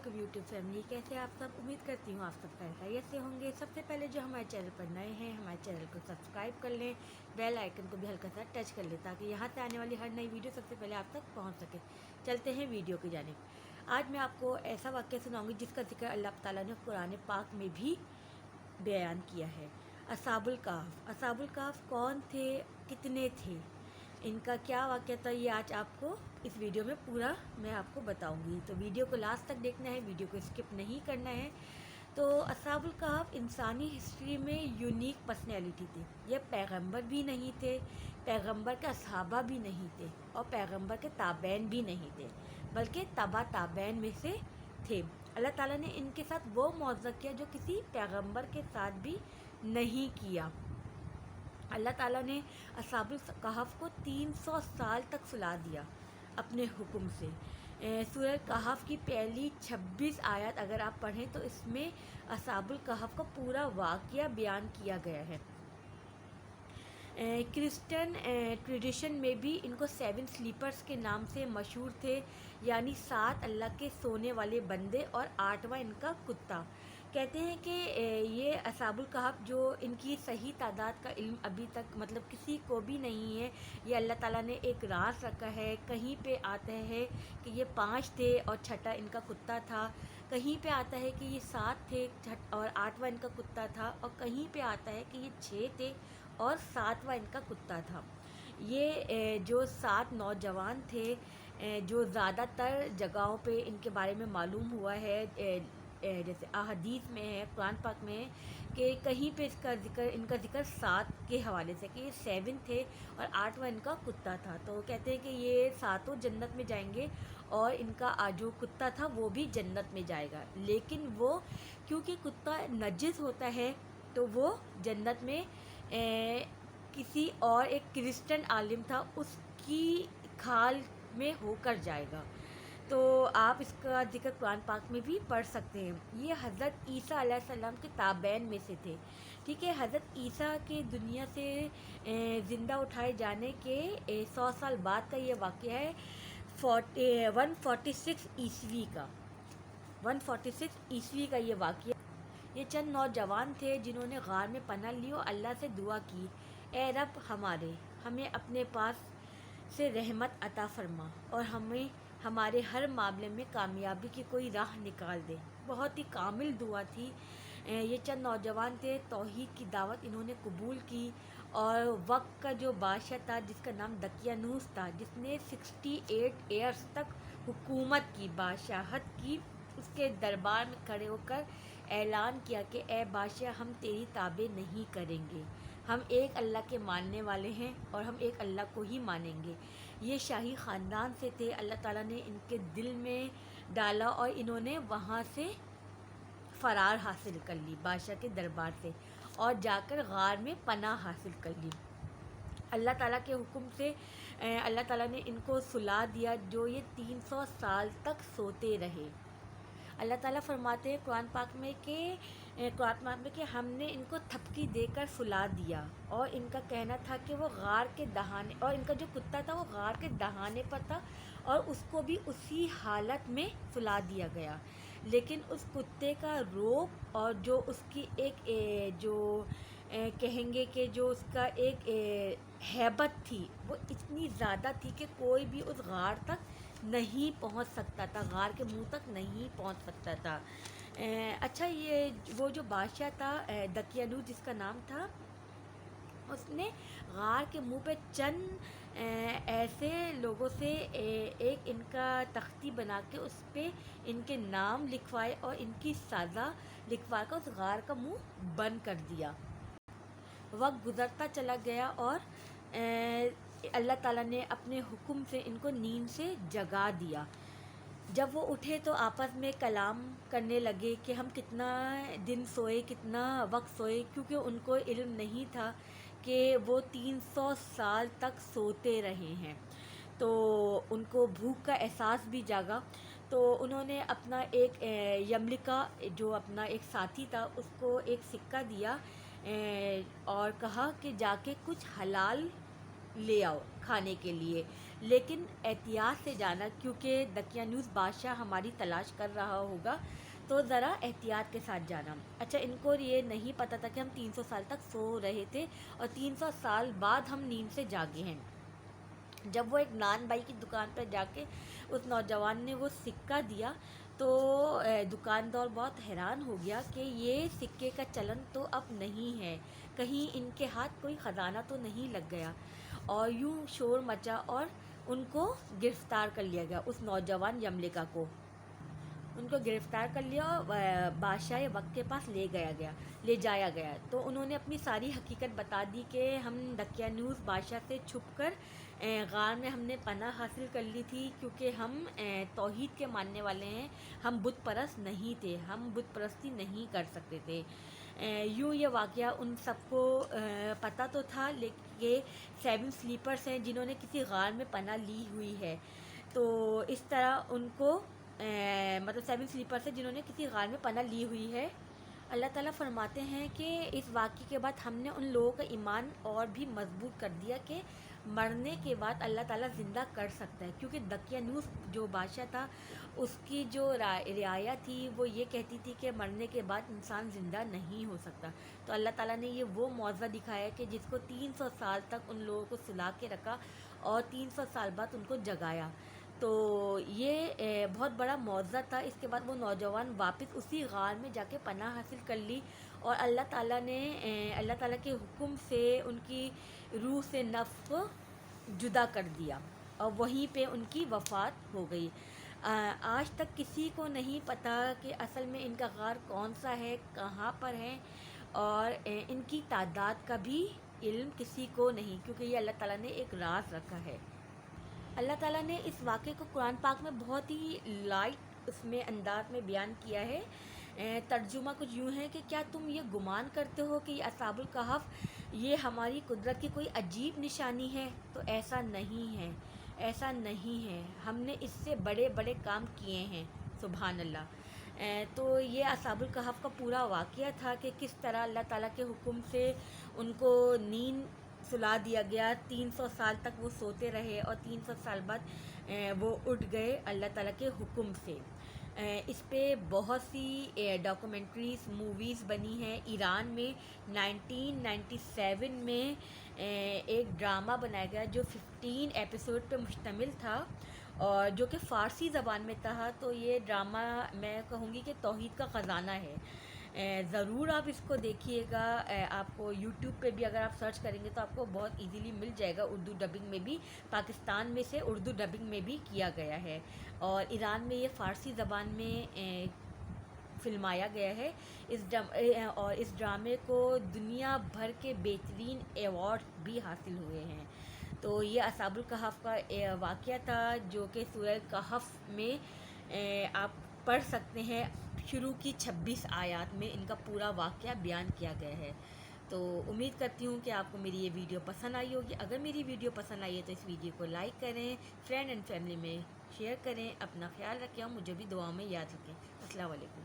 علیکم YouTube family, کیسے آپ سب؟ امید کرتی ہوں آپ سب خیریت سے ہوں گے۔ سب سے پہلے جو ہمارے چینل پر نئے ہیں ہمارے چینل کو سبسکرائب کر لیں، بیل آئیکن کو بھی ہلکا سا ٹچ کر لیں تاکہ یہاں سے آنے والی ہر نئی ویڈیو سب سے پہلے آپ تک پہنچ سکے۔ چلتے ہیں ویڈیو کی جانب۔ آج میں آپ کو ایسا واقعہ سناؤں گی جس کا ذکر اللہ تعالیٰ نے قرآن پاک میں بھی بیان کیا ہے۔ اصحاب الکہف۔ اصحاب الکہف کون تھے، کتنے تھے، ان کا کیا واقعہ تھا، یہ آج آپ کو اس ویڈیو میں پورا میں آپ کو بتاؤں گی۔ تو ویڈیو کو لاسٹ تک دیکھنا ہے، ویڈیو کو اسکپ نہیں کرنا ہے۔ تو اصحاب الکہف انسانی ہسٹری میں یونیک پرسنالٹی تھے۔ یہ پیغمبر بھی نہیں تھے، پیغمبر کے صحابہ بھی نہیں تھے، اور پیغمبر کے تابعین بھی نہیں تھے، بلکہ تبع تابعین میں سے تھے۔ اللہ تعالیٰ نے ان کے ساتھ وہ معجزہ کیا جو کسی پیغمبر کے ساتھ بھی نہیں کیا۔ اللہ تعالیٰ نے اصحاب الکہف کو 300 سال تک سلا دیا اپنے حکم سے۔ سورہ کہف کی پہلی 26 آیات اگر آپ پڑھیں تو اس میں اصحاب الکہف کا پورا واقعہ بیان کیا گیا ہے۔ کرسچن ٹریڈیشن میں بھی ان کو 7 سلیپرز کے نام سے مشہور تھے، یعنی 7 اللہ کے سونے والے بندے اور 8واں ان کا کتا۔ کہتے ہیں کہ یہ اصحاب الکہف جو ان کی صحیح تعداد کا علم ابھی تک کسی کو بھی نہیں ہے، یہ اللہ تعالیٰ نے ایک راز رکھا ہے۔ کہیں پہ آتا ہے کہ یہ 5 تھے اور 6واں ان کا کتا تھا، کہیں پہ آتا ہے کہ یہ 7 تھے اور 8واں ان کا کتا تھا، اور کہیں پہ آتا ہے کہ یہ 6 تھے اور 7واں ان کا کتا تھا۔ یہ جو 7 نوجوان تھے، جو زیادہ تر جگہوں پہ ان کے بارے میں معلوم ہوا ہے، جیسے احادیث میں ہے، قرآن پاک میں ہے کہ کہیں پہ ان کا ذکر 7 کے حوالے سے کہ یہ 7 تھے اور 8واں ان کا کتا تھا۔ تو کہتے ہیں کہ یہ 7 جنت میں جائیں گے اور ان کا جو کتا تھا وہ بھی جنت میں جائے گا، لیکن وہ کیونکہ کتا نجس ہوتا ہے تو وہ جنت میں کسی اور ایک کرسچن عالم تھا اس کی کھال میں ہو کر جائے گا۔ تو آپ اس کا ذکر قرآن پاک میں بھی پڑھ سکتے ہیں۔ یہ حضرت عیسیٰ علیہ السلام کے تابعین میں سے تھے، ٹھیک ہے۔ حضرت عیسیٰ کے دنیا سے زندہ اٹھائے جانے کے 100 سال بعد کا یہ واقعہ ہے، 146 عیسوی کا۔ 146 عیسوی کا یہ واقعہ۔ یہ چند نوجوان تھے جنہوں نے غار میں پناہ لی اور اللہ سے دعا کی، اے رب ہمیں اپنے پاس سے رحمت عطا فرما اور ہمیں ہمارے ہر معاملے میں کامیابی کی کوئی راہ نکال دے۔ بہت ہی کامل دعا تھی۔ یہ چند نوجوان تھے، توحید کی دعوت انہوں نے قبول کی، اور وقت کا جو بادشاہ تھا جس کا نام دقیانوس تھا، جس نے 68 ایئرز تک حکومت کی، بادشاہت کی، اس کے دربار میں کھڑے ہو کر اعلان کیا کہ اے بادشاہ، ہم تیری تابع نہیں کریں گے، ہم ایک اللہ کے ماننے والے ہیں اور ہم ایک اللہ کو ہی مانیں گے۔ یہ شاہی خاندان سے تھے، اللہ تعالیٰ نے ان کے دل میں ڈالا اور انہوں نے وہاں سے فرار حاصل کر لی بادشاہ کے دربار سے، اور جا کر غار میں پناہ حاصل کر لی۔ اللہ تعالیٰ کے حکم سے اللہ تعالیٰ نے ان کو سلا دیا، جو یہ 300 سال تک سوتے رہے۔ اللہ تعالیٰ فرماتے ہیں قرآن پاک میں کہ ہم نے ان کو تھپکی دے کر سلا دیا، اور ان کا کہنا تھا کہ وہ غار کے دہانے، اور ان کا جو کتا تھا وہ غار کے دہانے پر تھا اور اس کو بھی اسی حالت میں سلا دیا گیا، لیکن اس کتے کا روب اور جو اس کی ایک جو کہیں گے کہ جو اس کا ایک ہیبت تھی وہ اتنی زیادہ تھی کہ کوئی بھی اس غار تک نہیں پہنچ سکتا تھا، غار کے منہ تک نہیں پہنچ سکتا تھا۔ اچھا، یہ وہ جو بادشاہ تھا دقیانوس جس کا نام تھا، اس نے غار کے منہ پہ چند ایسے لوگوں سے ایک ان کا تختی بنا کے اس پہ ان کے نام لکھوائے اور ان کی سزا لکھوا کر اس غار کا منہ بند کر دیا۔ وقت گزرتا چلا گیا اور اللہ تعالیٰ نے اپنے حکم سے ان کو نیند سے جگا دیا۔ جب وہ اٹھے تو آپس میں کلام کرنے لگے کہ ہم کتنا دن سوئے، کتنا وقت سوئے، کیونکہ ان کو علم نہیں تھا کہ وہ 300 سال تک سوتے رہے ہیں۔ تو ان کو بھوک کا احساس بھی جاگا، تو انہوں نے اپنا ایک یملکا جو اپنا ایک ساتھی تھا اس کو ایک سکہ دیا اور کہا کہ جا کے کچھ حلال لے آؤ کھانے کے لیے، لیکن احتیاط سے جانا، کیونکہ دقیانوس بادشاہ ہماری تلاش کر رہا ہوگا، تو ذرا احتیاط کے ساتھ جانا۔ اچھا، ان کو یہ نہیں پتہ تھا کہ ہم 300 سال تک سو رہے تھے اور 300 سال بعد ہم نیند سے جاگے ہیں۔ جب وہ ایک نان بائی کی دکان پر جا کے اس نوجوان نے وہ سکہ دیا تو دکاندار بہت حیران ہو گیا کہ یہ سکے کا چلن تو اب نہیں ہے، کہیں ان کے ہاتھ کوئی خزانہ تو نہیں لگ گیا، اور یوں شور مچا اور ان کو گرفتار کر لیا گیا، اس نوجوان یملکا کو ان کو گرفتار کر لیا اور بادشاہ وقت کے پاس لے جایا گیا۔ تو انہوں نے اپنی ساری حقیقت بتا دی کہ ہم دقیانوس بادشاہ سے چھپ کر غار میں ہم نے پناہ حاصل کر لی تھی، کیونکہ ہم توحید کے ماننے والے ہیں، ہم بت پرست نہیں تھے، ہم بت پرستی نہیں کر سکتے تھے۔ یوں یہ واقعہ ان سب کو پتہ تو تھا، لیکن یہ 7 سلیپرز ہیں جنہوں نے کسی غار میں پناہ لی ہوئی ہے، تو اس طرح ان کو مطلب 7 سلیپرز ہیں جنہوں نے کسی غار میں پناہ لی ہوئی ہے۔ اللہ تعالیٰ فرماتے ہیں کہ اس واقعے کے بعد ہم نے ان لوگوں کا ایمان اور بھی مضبوط کر دیا کہ مرنے کے بعد اللہ تعالیٰ زندہ کر سکتا ہے، کیونکہ دقیانوس جو بادشاہ تھا اس کی جو رعایا تھی وہ یہ کہتی تھی کہ مرنے کے بعد انسان زندہ نہیں ہو سکتا، تو اللہ تعالیٰ نے یہ وہ معجزہ دکھایا کہ جس کو 300 سال تک ان لوگوں کو سلا کے رکھا اور 300 سال بعد ان کو جگایا، تو یہ بہت بڑا معجزہ تھا۔ اس کے بعد وہ نوجوان واپس اسی غار میں جا کے پناہ حاصل کر لی، اور اللہ تعالیٰ کے حکم سے ان کی روح سے نفس کو جدا کر دیا اور وہیں پہ ان کی وفات ہو گئی۔ آج تک کسی کو نہیں پتہ کہ اصل میں ان کا غار کون سا ہے، کہاں پر ہے، اور ان کی تعداد کا بھی علم کسی کو نہیں، کیونکہ یہ اللہ تعالیٰ نے ایک راز رکھا ہے۔ اللہ تعالیٰ نے اس واقعے کو قرآن پاک میں بہت ہی لائٹ اس میں انداز میں بیان کیا ہے۔ ترجمہ کچھ یوں ہے کہ کیا تم یہ گمان کرتے ہو کہ یہ اصحاب الکہف یہ ہماری قدرت کی کوئی عجیب نشانی ہے؟ تو ایسا نہیں ہے، ایسا نہیں ہے، ہم نے اس سے بڑے بڑے کام کیے ہیں، سبحان اللہ۔ تو یہ اصحاب الکہف کا پورا واقعہ تھا کہ کس طرح اللہ تعالیٰ کے حکم سے ان کو نیند سلا دیا گیا، 300 سال تک وہ سوتے رہے اور 300 سال بعد وہ اٹھ گئے اللہ تعالیٰ کے حکم سے۔ اس پہ بہت سی ڈاکومنٹریز موویز بنی ہیں۔ ایران میں 1997 میں ایک ڈرامہ بنایا گیا جو 15 ایپیسوڈ پہ مشتمل تھا اور جو کہ فارسی زبان میں تھا، تو یہ ڈرامہ میں کہوں گی کہ توحید کا خزانہ ہے۔ ضرور آپ اس کو دیکھیے گا، آپ کو یوٹیوب پہ بھی اگر آپ سرچ کریں گے تو آپ کو بہت ایزیلی مل جائے گا، اردو ڈبنگ میں بھی، پاکستان میں سے اردو ڈبنگ میں بھی کیا گیا ہے، اور ایران میں یہ فارسی زبان میں فلمایا گیا ہے۔ اور اس ڈرامے کو دنیا بھر کے بہترین ایوارڈ بھی حاصل ہوئے ہیں۔ تو یہ اصحاب الکہف کا واقعہ تھا جو کہ سورہ کہف میں آپ پڑھ سکتے ہیں، شروع کی 26 آیات میں ان کا پورا واقعہ بیان کیا گیا ہے۔ تو امید کرتی ہوں کہ آپ کو میری یہ ویڈیو پسند آئی ہوگی۔ اگر میری ویڈیو پسند آئی ہے تو اس ویڈیو کو لائک کریں، فرینڈ اینڈ فیملی میں شیئر کریں، اپنا خیال رکھیں اور مجھے بھی دعاؤں میں یاد رکھیں۔ السلام علیکم۔